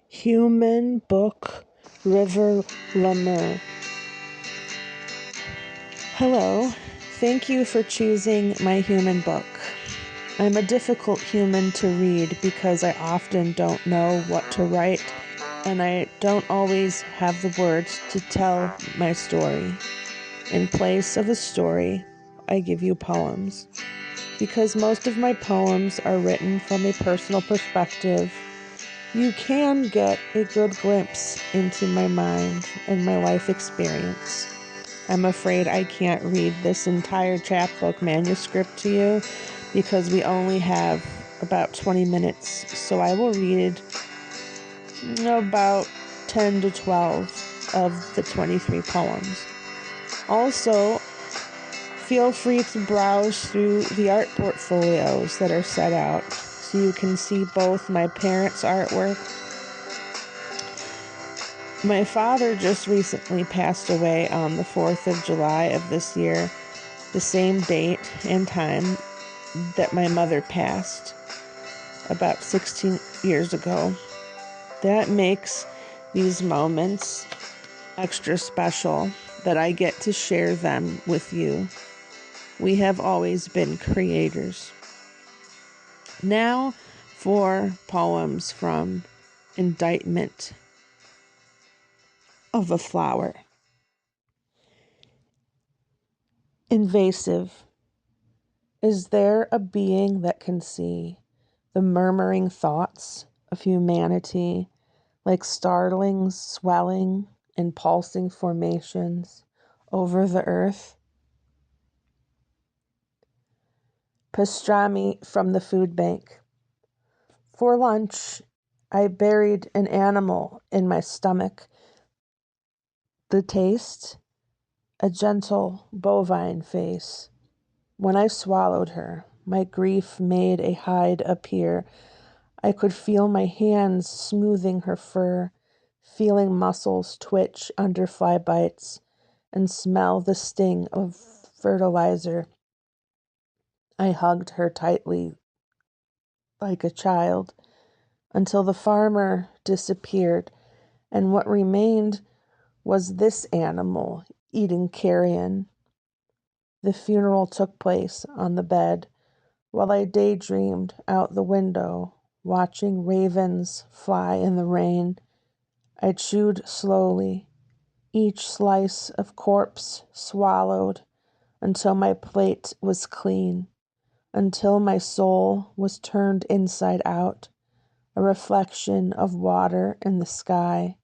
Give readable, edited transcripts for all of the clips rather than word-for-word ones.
Human Book, River LaMer. Hello, thank you for choosing my human book. I'm a difficult human to read because I often don't know what to write, and I don't always have the words to tell my story. In place of a story, I give you poems. Because most of my poems are written from a personal perspective, you can get a good glimpse into my mind and my life experience. I'm afraid I can't read this entire chapbook manuscript to you because we only have about 20 minutes, so I will read about 10 to 12 of the 23 poems. Also, feel free to browse through the art portfolios that are set out so you can see both my parents' artwork. My father just recently passed away on the 4th of July of this year, the same date and time that my mother passed about 16 years ago. That makes these moments extra special that I get to share them with you. We have always been creators. Now for poems from Indictment of a Flower. Invasive. Is there a being that can see the murmuring thoughts of humanity like starlings swelling in pulsing formations over the earth? Pastrami from the food bank. For lunch, I buried an animal in my stomach. The taste? A gentle bovine face. When I swallowed her, my grief made a hide appear. I could feel my hands smoothing her fur, feeling muscles twitch under fly bites, and smell the sting of fertilizer. I hugged her tightly like a child until the farmer disappeared, and what remained was this animal eating carrion. The funeral took place on the bed while I daydreamed out the window, watching ravens fly in the rain. I chewed slowly, each slice of corpse swallowed until my plate was clean, until my soul was turned inside out, a reflection of water in the sky,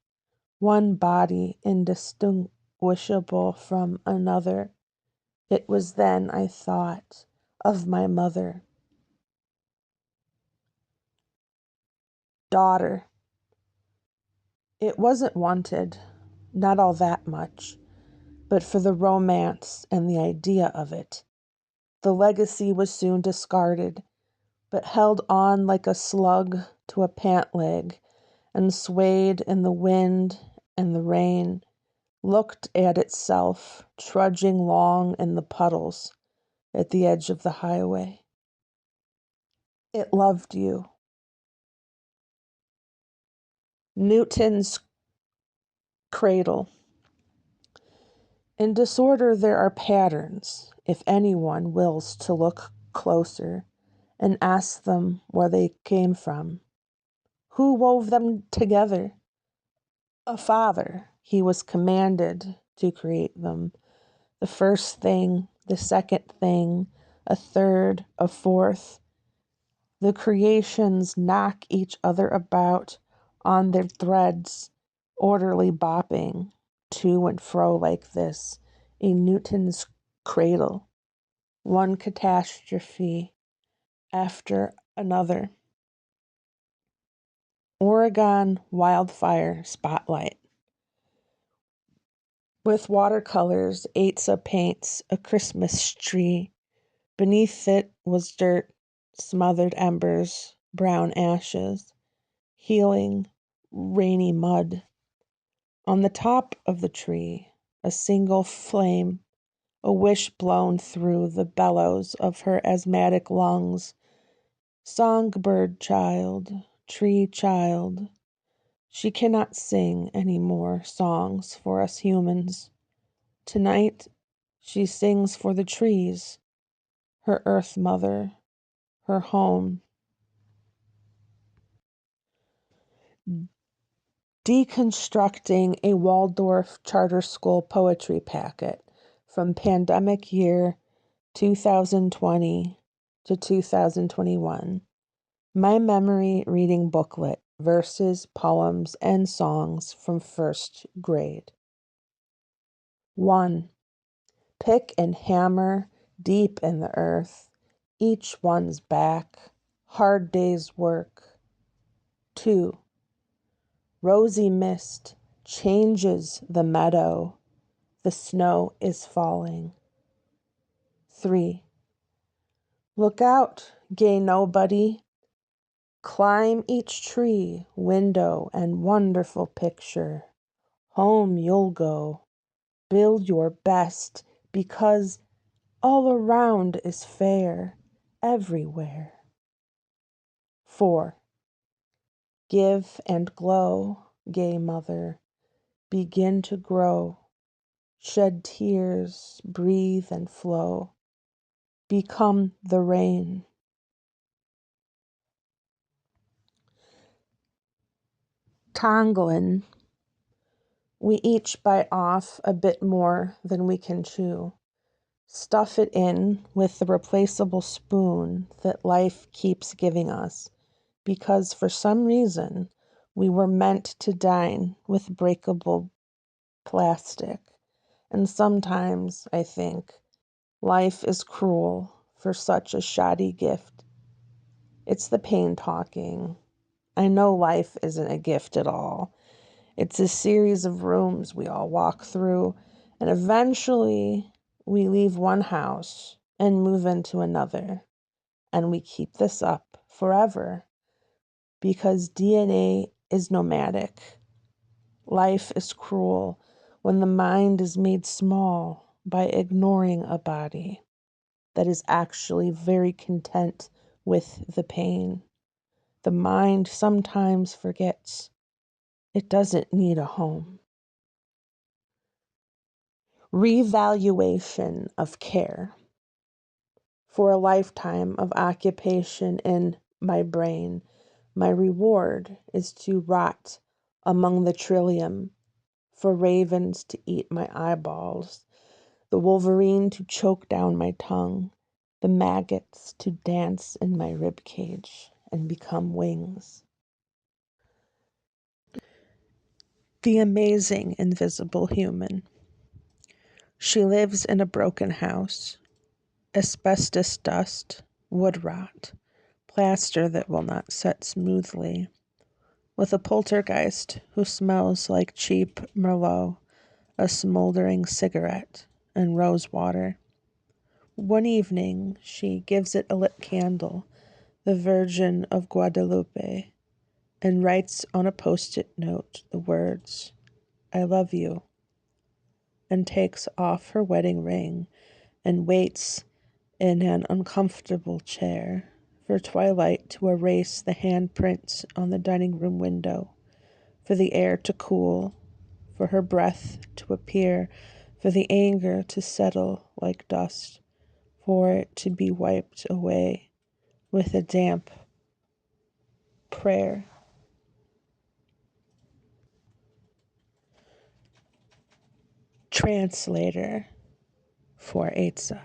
one body indistinguishable from another. It was then I thought of my mother. Daughter. It wasn't wanted, not all that much, but for the romance and the idea of it. The legacy was soon discarded, but held on like a slug to a pant leg, and swayed in the wind and the rain, looked at itself, trudging long in the puddles at the edge of the highway. It loved you. Newton's cradle. In disorder there are patterns, if anyone wills to look closer and ask them where they came from. Who wove them together? A father. He was commanded to create them. The first thing, the second thing, a third, a fourth. The creations knock each other about on their threads, orderly bopping to and fro like this, a Newton's cradle, one catastrophe after another. Oregon wildfire spotlight. With watercolors, Atza paints a Christmas tree. Beneath it was dirt, smothered embers, brown ashes, healing, rainy mud. On the top of the tree, a single flame, a wish blown through the bellows of her asthmatic lungs. Songbird child, tree child, She cannot sing any more songs for us humans. Tonight, she sings for the trees, her earth mother, her home. Deconstructing a Waldorf charter school poetry packet from pandemic year 2020 to 2021. My memory reading booklet, verses, poems, and songs from first grade. 1. Pick and hammer deep in the earth, each one's back, hard day's work. 2. Rosy mist changes the meadow, the snow is falling. 3. Look out, gay nobody. Climb each tree, window, and wonderful picture. Home you'll go. Build your best, because all around is fair, everywhere. 4. Give and glow, gay mother. Begin to grow. Shed tears, breathe and flow. Become the rain. Tonglin. We each bite off a bit more than we can chew. Stuff it in with the replaceable spoon that life keeps giving us, because for some reason we were meant to dine with breakable plastic. And sometimes, I think, life is cruel for such a shoddy gift. It's the pain talking. I know life isn't a gift at all. It's a series of rooms we all walk through, and eventually we leave one house and move into another. And we keep this up forever because DNA is nomadic. Life is cruel when the mind is made small by ignoring a body that is actually very content with the pain. The mind sometimes forgets it doesn't need a home. Revaluation of care. For a lifetime of occupation in my brain, my reward is to rot among the trillium, for ravens to eat my eyeballs, the wolverine to choke down my tongue, the maggots to dance in my rib cage and become wings. The amazing invisible human. She lives in a broken house, asbestos dust, wood rot, plaster that will not set smoothly, with a poltergeist who smells like cheap Merlot, a smoldering cigarette, and rose water. One evening, she gives it a lit candle, the Virgin of Guadalupe, and writes on a post-it note the words, "I love you," and takes off her wedding ring and waits in an uncomfortable chair for twilight to erase the handprints on the dining room window, for the air to cool, for her breath to appear, for the anger to settle like dust, for it to be wiped away with a damp prayer. Translator for Eitzah.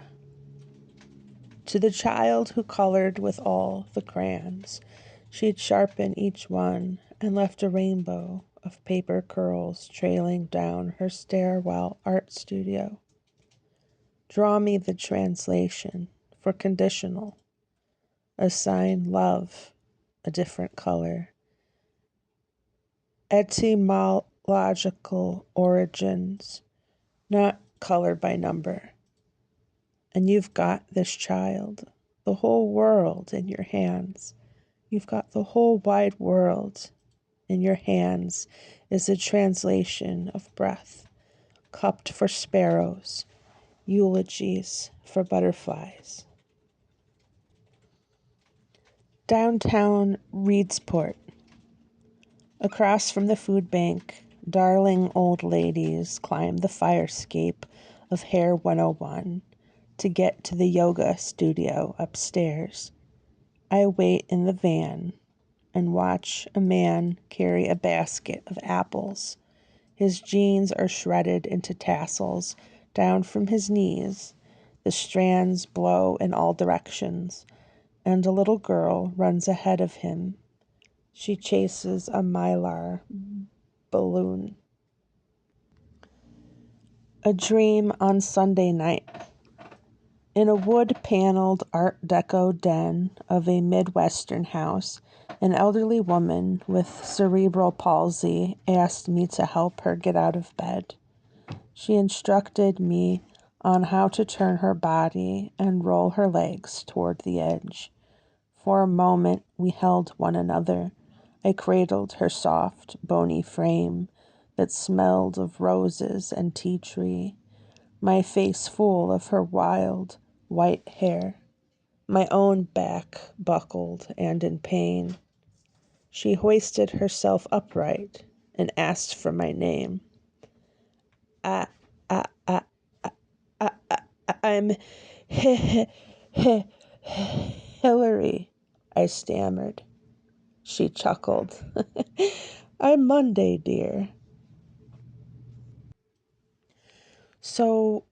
To the child who colored with all the crayons, she'd sharpen each one and left a rainbow of paper curls trailing down her stairwell art studio. Draw me the translation for conditional. Assign love a different color. Etymological origins, not color by number. And you've got this child, the whole world in your hands. You've got the whole wide world in your hands is a translation of breath, cupped for sparrows, eulogies for butterflies. Downtown Reedsport. Across from the food bank, darling old ladies climb the fire escape of Hair 101 to get to the yoga studio upstairs. I wait in the van and watch a man carry a basket of apples. His jeans are shredded into tassels down from his knees. The strands blow in all directions, and a little girl runs ahead of him. She chases a mylar balloon. A dream on Sunday night. In a wood-paneled Art Deco den of a Midwestern house, an elderly woman with cerebral palsy asked me to help her get out of bed. She instructed me on how to turn her body and roll her legs toward the edge. For a moment, we held one another. I cradled her soft, bony frame that smelled of roses and tea tree, my face full of her wild, white hair. My own back buckled and in pain. She hoisted herself upright and asked for my name. I, I, I, I'm Hillary, I stammered. She chuckled. I'm Monday, dear. So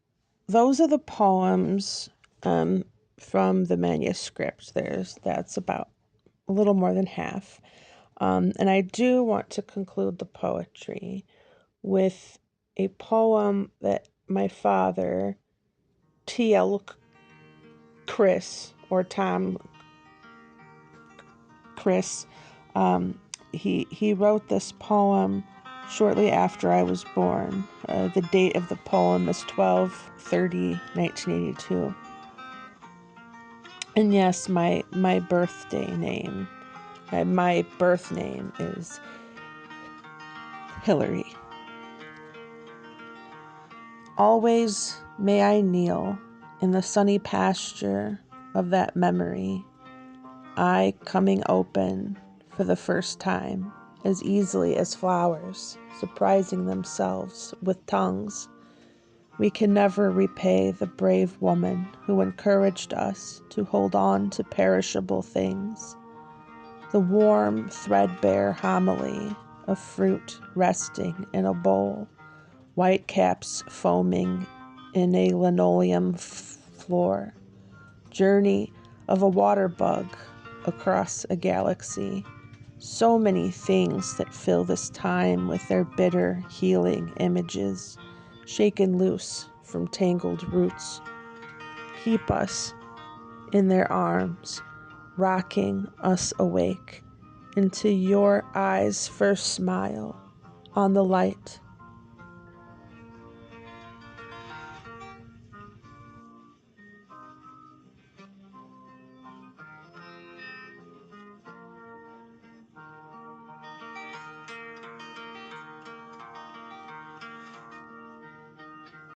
those are the poems from the manuscript. That's about a little more than half. And I do want to conclude the poetry with a poem that my father, T.L. Chris, or Tom Chris, he wrote this poem shortly after I was born. The date of the poem is 12/30/1982. And yes, my birthday name, my birth name is Hillary. Always may I kneel in the sunny pasture of that memory, I coming open for the first time, as easily as flowers, surprising themselves with tongues. We can never repay the brave woman who encouraged us to hold on to perishable things. The warm, threadbare homily of fruit resting in a bowl, whitecaps foaming in a linoleum floor, journey of a water bug across a galaxy. So many things that fill this time with their bitter, healing images, shaken loose from tangled roots. Keep us in their arms, rocking us awake into your eyes' first smile on the light